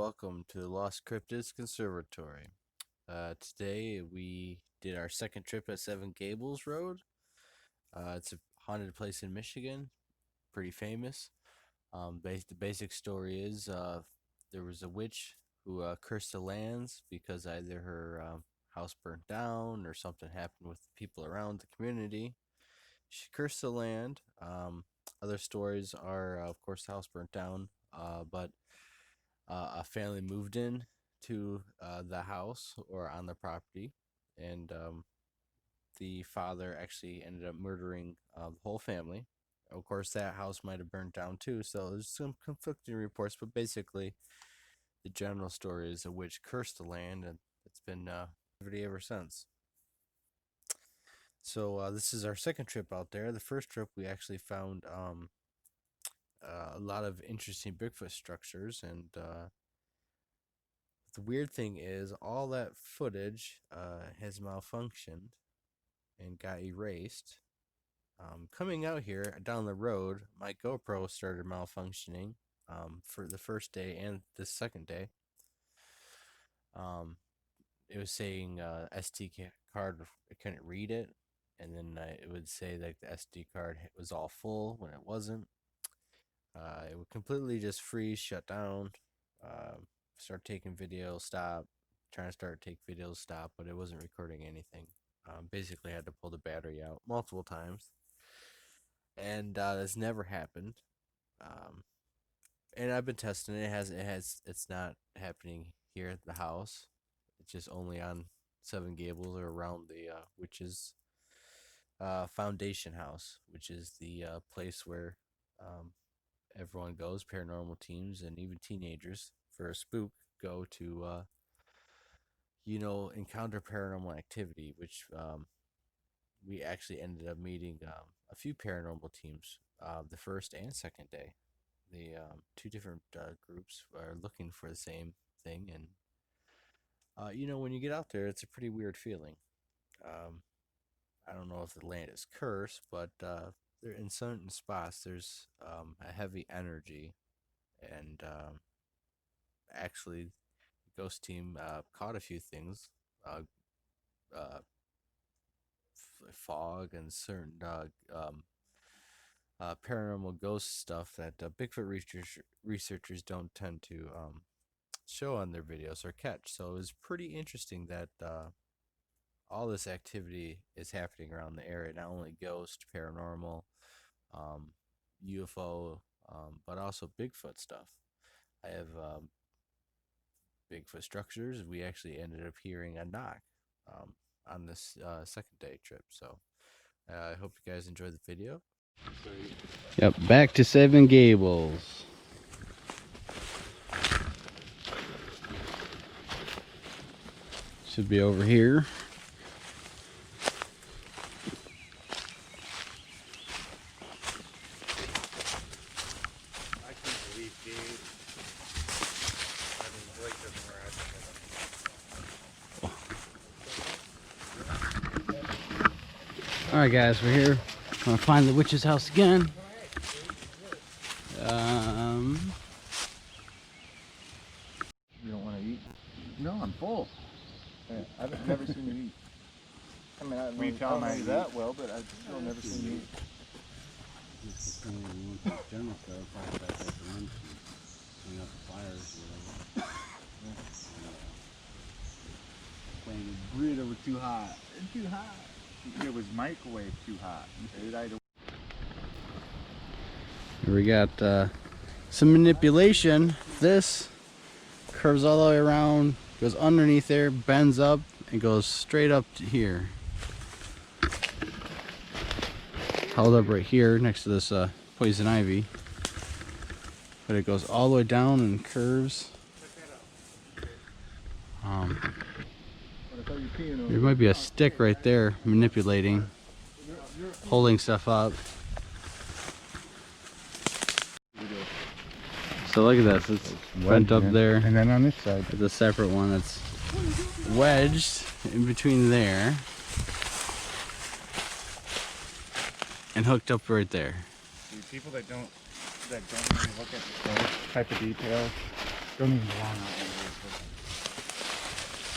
welcome to the Lost Cryptids Conservatory. Today we did our second trip at Seven Gables Road. It's a haunted place in Michigan, pretty famous. The basic story is there was a witch who cursed the lands because either her house burnt down or something happened with the people around the community. She cursed the land. Other stories are, of course, the house burnt down, but a family moved in to the house or on the property, and the father actually ended up murdering the whole family. Of course, that house might have burned down too, so there's some conflicting reports, but basically, the general story is a witch cursed the land, and it's been activity ever since. So this is our second trip out there. The first trip we actually found a lot of interesting Bigfoot structures, and the weird thing is all that footage has malfunctioned and got erased. Coming out here down the road, my GoPro started malfunctioning for the first day and the second day. It was saying SD card, I couldn't read it, and then it would say that the SD card was all full when it wasn't. It would completely just freeze, shut down, start taking video, stop, trying to start take videos, stop, but it wasn't recording anything. Basically, I had to pull the battery out multiple times, and that's never happened. And I've been testing it. It's not happening here at the house. It's just only on Seven Gables or around the witch's foundation house, which is the place where everyone goes, paranormal teams and even teenagers for a spook go to encounter paranormal activity, which we actually ended up meeting a few paranormal teams the first and second day. The two different groups are looking for the same thing, and when you get out there, it's a pretty weird feeling. I don't know if the land is cursed, but there in certain spots there's a heavy energy, and actually the ghost team caught a few things, fog and certain paranormal ghost stuff that Bigfoot researchers don't tend to show on their videos or catch. So it was pretty interesting that all this activity is happening around the area, not only ghost, paranormal, UFO, but also Bigfoot stuff. I have Bigfoot structures. We actually ended up hearing a knock on this second day trip. So I hope you guys enjoyed the video. Yep, back to Seven Gables. Should be over here. Alright guys, we're here. I'm gonna find the witch's house again. You don't want to eat? No, I'm full. Yeah, I've never seen you eat. I mean, I don't know you that well, but I've still never seen you eat. General stuff, like cleaning up the fires, whatever. Playing the burrito was too hot. It's too hot. It was microwave too hot. Here we got some manipulation. This curves all the way around, goes underneath there, bends up, and goes straight up to here. Held up right here next to this poison ivy. But it goes all the way down and curves. There might be a stick right there manipulating, holding stuff up. So look at this, it's bent up there. And then on this side, there's a separate one that's wedged in between there and hooked up right there. See, people that don't really look at those type of details, Don't even belong out there.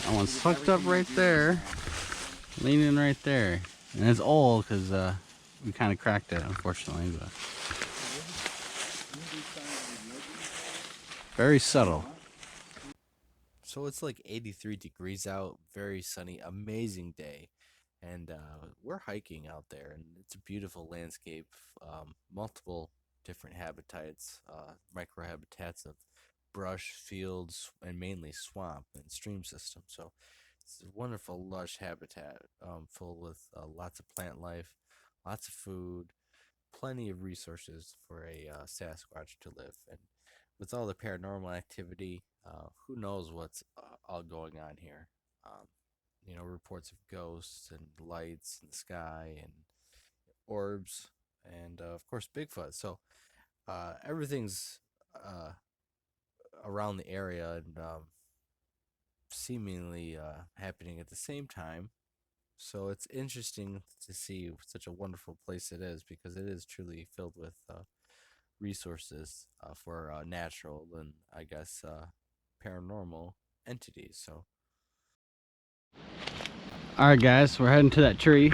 That one's sucked up right there. Leaning right there. And it's old because we kind of cracked it, unfortunately. But very subtle. So it's like 83 degrees out, very sunny, amazing day. And we're hiking out there, and it's a beautiful landscape. Multiple different habitats, microhabitats of brush, fields, and mainly swamp and stream system. So it's a wonderful, lush habitat full with lots of plant life, lots of food, plenty of resources for a Sasquatch to live. And with all the paranormal activity, who knows what's all going on here? Um, reports of ghosts and lights in the sky and orbs, and of course Bigfoot. So everything's around the area and seemingly happening at the same time. So it's interesting to see such a wonderful place it is, because it is truly filled with resources for natural and, I guess, paranormal entities. So Alright guys, we're heading to that tree.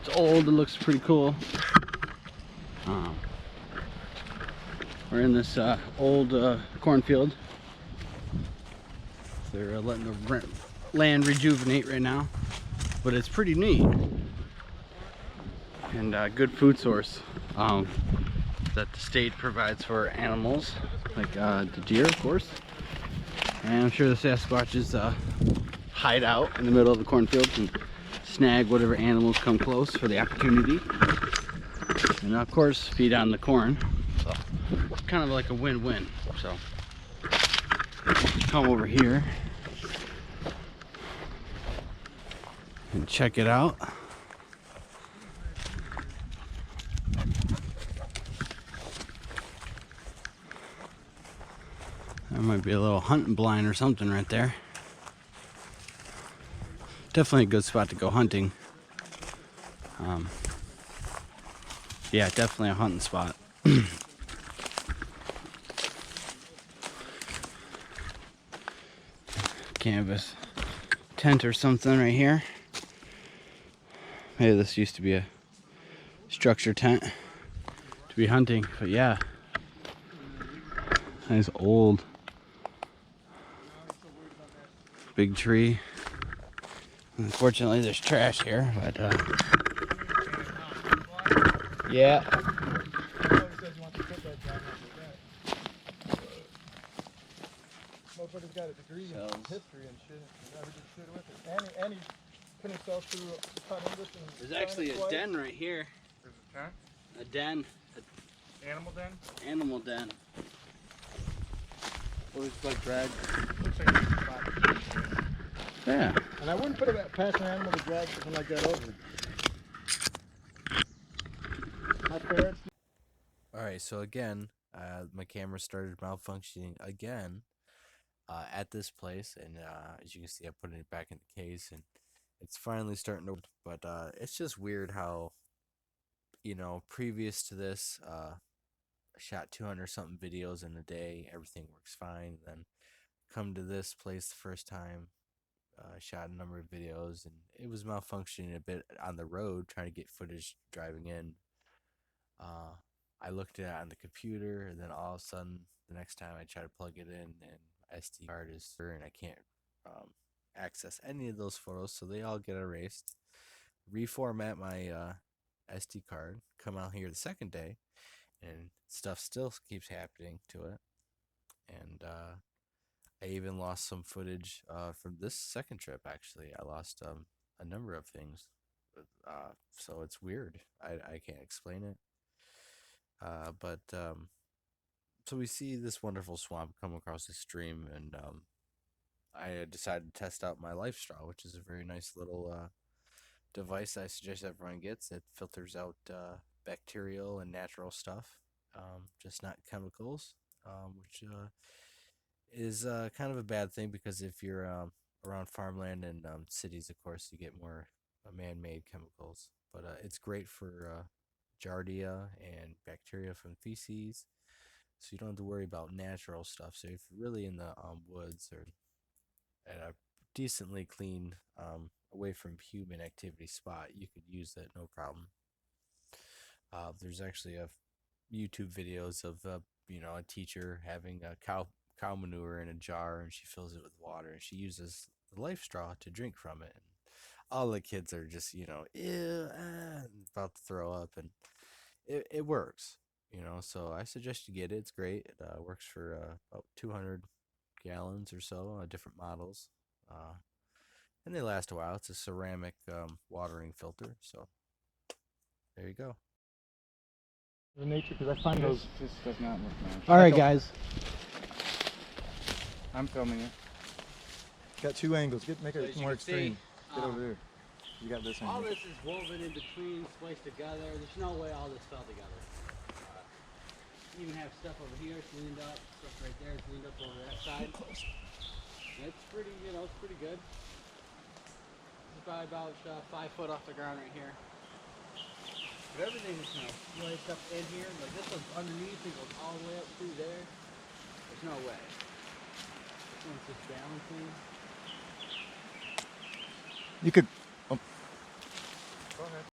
It's old, it looks pretty cool. We're in this old cornfield. They're letting the land rejuvenate right now, but it's pretty neat. And good food source that the state provides for animals, like the deer, of course. And I'm sure the Sasquatches hide out in the middle of the cornfields and snag whatever animals come close for the opportunity. And of course, feed on the corn. So it's kind of like a win-win. So come over here and check it out. There might be a little hunting blind or something right there. Definitely a good spot to go hunting. Yeah, definitely a hunting spot. Canvas tent or something right here. Maybe this used to be a structure tent to be hunting, but yeah. Nice old big tree. Unfortunately, there's trash here, but yeah. Motherfucker's got a degree in history and shit. Never did shit with it. And he put himself through cut English and There's actually a den right here. There's a tent? A den. Animal den? Animal den. Well, it's like drag. Looks like a spot. Yeah. And I wouldn't put it past an animal to drag something like that over. My parents. all right, so again, my camera started malfunctioning again at this place, and as you can see, I'm putting it back in the case, and it's finally starting to. But it's just weird how, previous to this, I shot 200 something videos in a day. Everything works fine. Then come to this place the first time, shot a number of videos, and it was malfunctioning a bit on the road trying to get footage driving in. I looked at it on the computer, and then all of a sudden, the next time I try to plug it in, and my SD card is there, and I can't access any of those photos, so they all get erased. Reformat my SD card, come out here the second day, and stuff still keeps happening to it. And I even lost some footage from this second trip, actually. I lost a number of things. So it's weird. I can't explain it. But so we see this wonderful swamp come across the stream, and I decided to test out my life straw, which is a very nice little device I suggest everyone gets. It filters out bacterial and natural stuff, just not chemicals, which is kind of a bad thing, because if you're around farmland and cities, of course, you get more man-made chemicals. But it's great for giardia and bacteria from feces. so you don't have to worry about natural stuff. So if you're really in the woods or at a decently clean, away from human activity spot, you could use that no problem. There's actually a YouTube videos of a teacher having a cow manure in a jar, and she fills it with water, and she uses the life straw to drink from it. And all the kids are just ew, about to throw up, and it works. So I suggest you get it. It's great. It works for about 200 gallons or so, different models, and they last a while. It's a ceramic watering filter, so there you go. The nature, because I find those. This does not look nice. All right, guys. I'm filming you. Got two angles. Make it more extreme. Get over there. You got this angle. All this is woven in between, spliced together. There's no way all this fell together. You even have stuff over here, it's leaned up. Stuff right there, it's leaned up over that side. It's pretty, it's pretty good. It's probably about 5 foot off the ground right here. But everything is placed up in here. Like this one's underneath, it goes all the way up through there. There's no way. This one's just balancing. You could. Oh. Go ahead.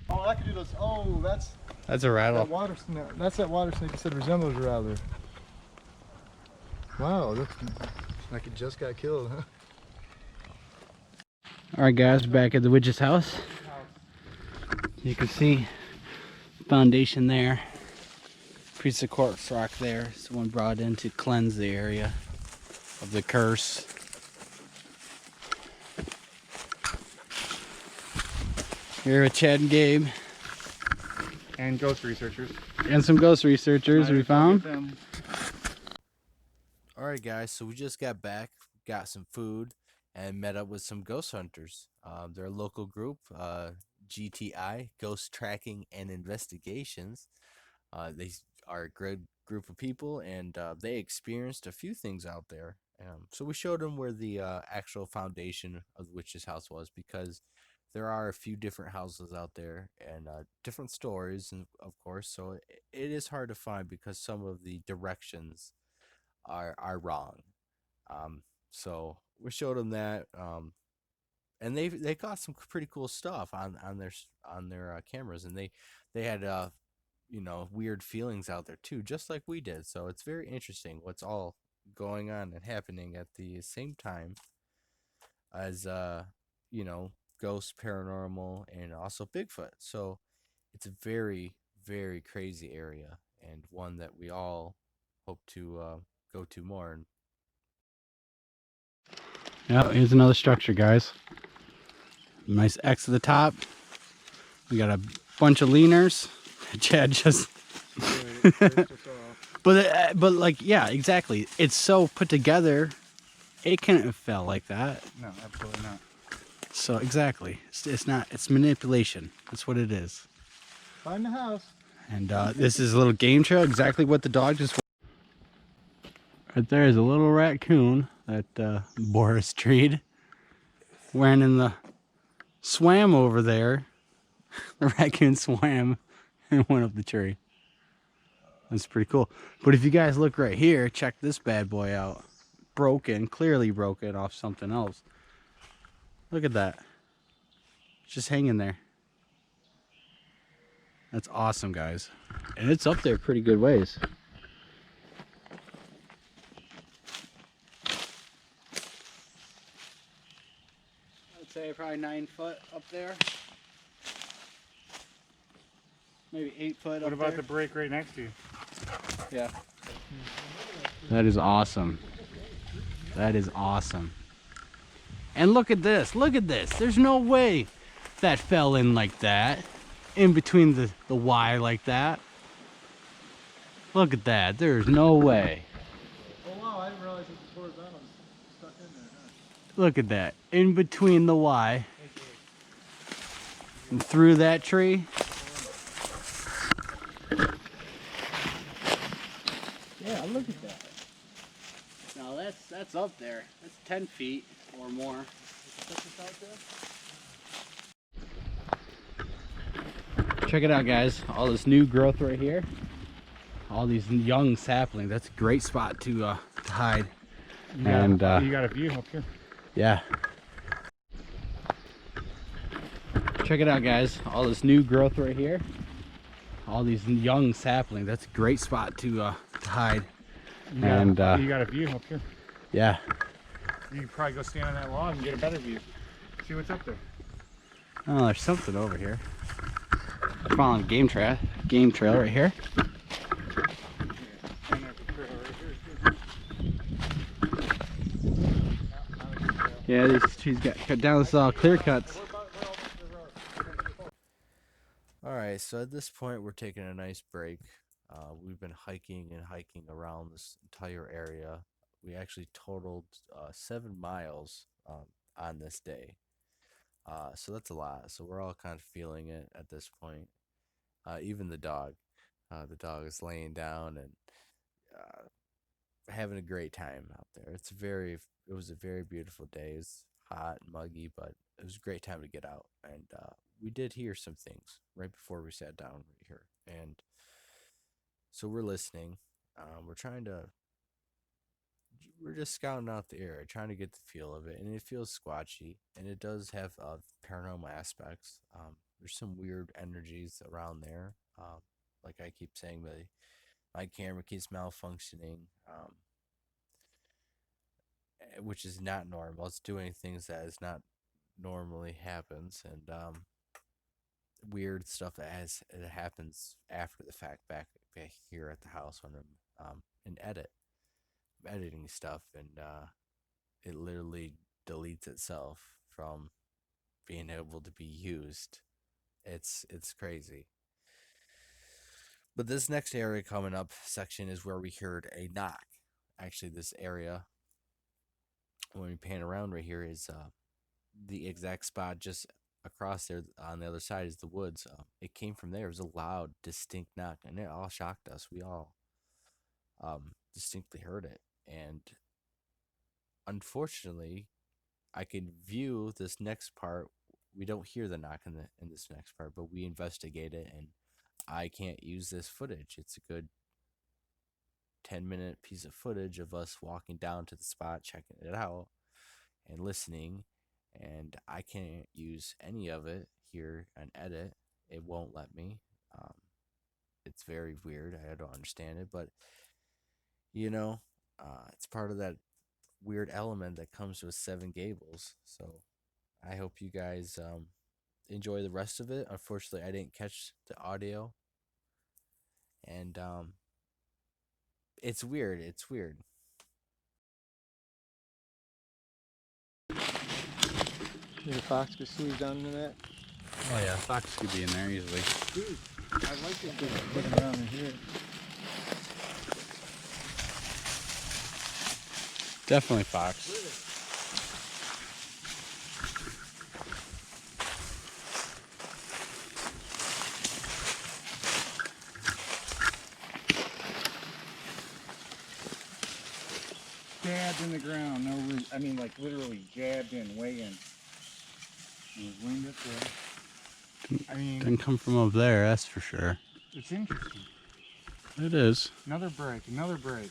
Oh, I could do those. Oh, that's a rattle. that water snake. That's that water snake you said resembles a rattler. Wow, looks like it just got killed, huh? All right, guys, back at the witch's house. You can see foundation there. Piece of quartz rock there. Someone brought in to cleanse the area of the curse. Here with Chad and Gabe. And ghost researchers. And some ghost researchers we found. Alright guys, so we just got back, got some food, and met up with some ghost hunters. They're a local group, GTI, Ghost Tracking and Investigations. They are a great group of people, and they experienced a few things out there. So we showed them where the actual foundation of the witch's house was, because there are a few different houses out there, and different stories, and of course, so it is hard to find because some of the directions are wrong. So we showed them that, and they got some pretty cool stuff on their cameras, and they had weird feelings out there too, just like we did. So it's very interesting what's all going on and happening at the same time as ghosts, paranormal, and also Bigfoot. So it's a very, very crazy area, and one that we all hope to go to more. Yeah, here's another structure, guys. Nice X at the top. We got a bunch of leaners. Chad just but like, yeah, exactly. It's so put together, it couldn't have fell like that. No, absolutely not. So exactly, it's not. It's manipulation. That's what it is. Find the house. And this is a little game trail. Exactly what the dog just. Right there is a little raccoon that Boris treed. Went in the swam over there. The raccoon swam and went up the tree. That's pretty cool. But if you guys look right here, check this bad boy out. Broken, clearly broken off something else. Look at that. It's just hanging there. That's awesome, guys. And it's up there pretty good ways. I'd say probably 9 foot up there. Maybe 8 foot up there. What about the break right next to you? Yeah. That is awesome. That is awesome. And look at this. Look at this. There's no way that fell in like that. In between the Y like that. Look at that. There's no way. Oh wow, I didn't realize it was horizontal. It's stuck in there, huh? Look at that. In between the Y. And through that tree. Yeah, look at that. Now that's up there. That's 10 feet or more. Check it out, guys. All this new growth right here. All these young saplings. That's a great spot to hide. Yeah, and you got a view up here. Yeah. Check it out, guys. All this new growth right here. All these young saplings. That's a great spot to hide. Yeah, and you got a view up here. Yeah. You can probably go stand on that log and get a better view. See what's up there. Oh, there's something over here. I'm following a game trail right here. Yeah, these trees got cut down. This is all clear cuts. Alright, so at this point we're taking a nice break. We've been hiking and hiking around this entire area. We actually totaled 7 miles on this day. So that's a lot. So we're all kind of feeling it at this point. Even the dog. The dog is laying down and having a great time out there. It was a very beautiful day. It was hot and muggy, but it was a great time to get out. And we did hear some things right before we sat down right here. And so we're listening. We're just scouting out the area, trying to get the feel of it. And it feels squatchy, and it does have paranormal aspects. There's some weird energies around there. Like I keep saying, my camera keeps malfunctioning, which is not normal. It's doing things that is not normally happens, and weird stuff it happens after the fact back here at the house when I'm in editing stuff, and it literally deletes itself from being able to be used. It's crazy. But this next area coming up section is where we heard a knock. Actually, this area, when we pan around right here, is the exact spot just across there on the other side is the woods. It came from there. It was a loud, distinct knock, and it all shocked us. We all distinctly heard it. And unfortunately, I can view this next part. We don't hear the knock in this next part, but we investigate it, and I can't use this footage. It's a good 10-minute piece of footage of us walking down to the spot, checking it out, and listening. And I can't use any of it here and edit. It won't let me. It's very weird. I don't understand it, but it's part of that weird element that comes with Seven Gables. So I hope you guys enjoy the rest of it. Unfortunately, I didn't catch the audio, and it's weird. It's weird. Think a fox could squeeze down into that? Oh yeah, fox could be in there easily. Dude, I like this thing. Looking around in here. Definitely fox. Jabbed in the ground. No, I mean like literally jabbed in, way in. And was winged up there. I mean, Didn't come from up there, that's for sure. it's interesting. It is. Another break, another break.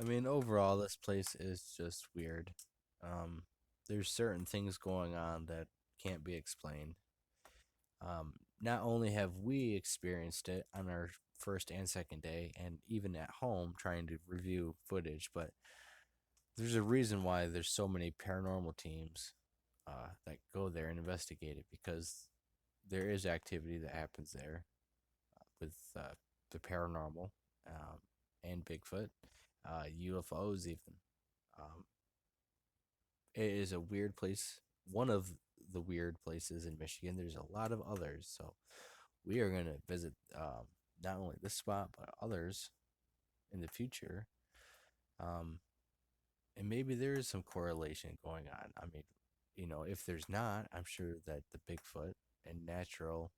I mean, overall, this place is just weird. Um, there's certain things going on that can't be explained. Not only have we experienced it on our first and second day, and even at home trying to review footage, but there's a reason why there's so many paranormal teams that go there and investigate it, because there is activity that happens there with the paranormal and Bigfoot, UFOs even. Um, it is a weird place. One of the weird places in Michigan. There's a lot of others, so we are gonna visit not only this spot but others in the future. Um, and maybe there is some correlation going on. I mean, if there's not, I'm sure that the Bigfoot and natural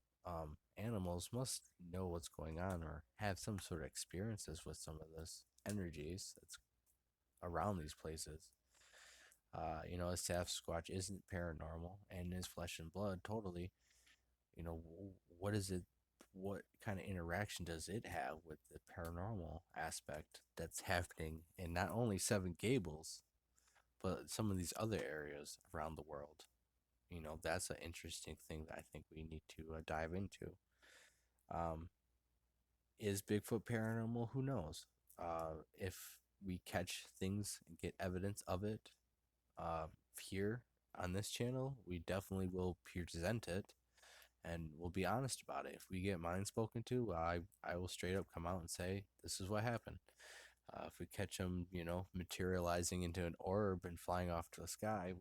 animals must know what's going on or have some sort of experiences with some of this energies that's around these places. A Sasquatch isn't paranormal and is flesh and blood totally. What is it? What kind of interaction does it have with the paranormal aspect that's happening in not only Seven Gables, but some of these other areas around the world? That's an interesting thing that I think we need to dive into. Um, is Bigfoot paranormal? Who knows? If we catch things and get evidence of it uh, here on this channel, we definitely will present it and we'll be honest about it. If we get mine spoken to, I will straight up come out and say this is what happened. If we catch them, materializing into an orb and flying off to the sky,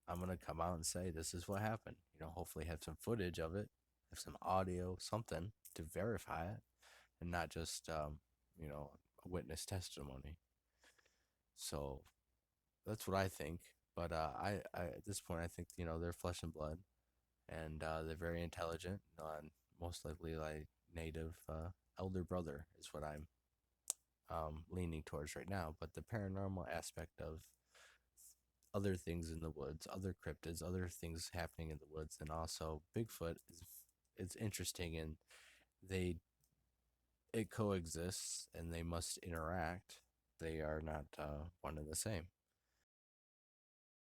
I'm gonna come out and say this is what happened. Hopefully have some footage of it, have some audio, something to verify it, and not just a witness testimony. So that's what I think. But I at this point I think they're flesh and blood, and they're very intelligent. And most likely like native elder brother is what I'm leaning towards right now. But the paranormal aspect of other things in the woods, other cryptids, other things happening in the woods, and also Bigfoot is it's interesting, and they it coexists and they must interact. They are not one and the same.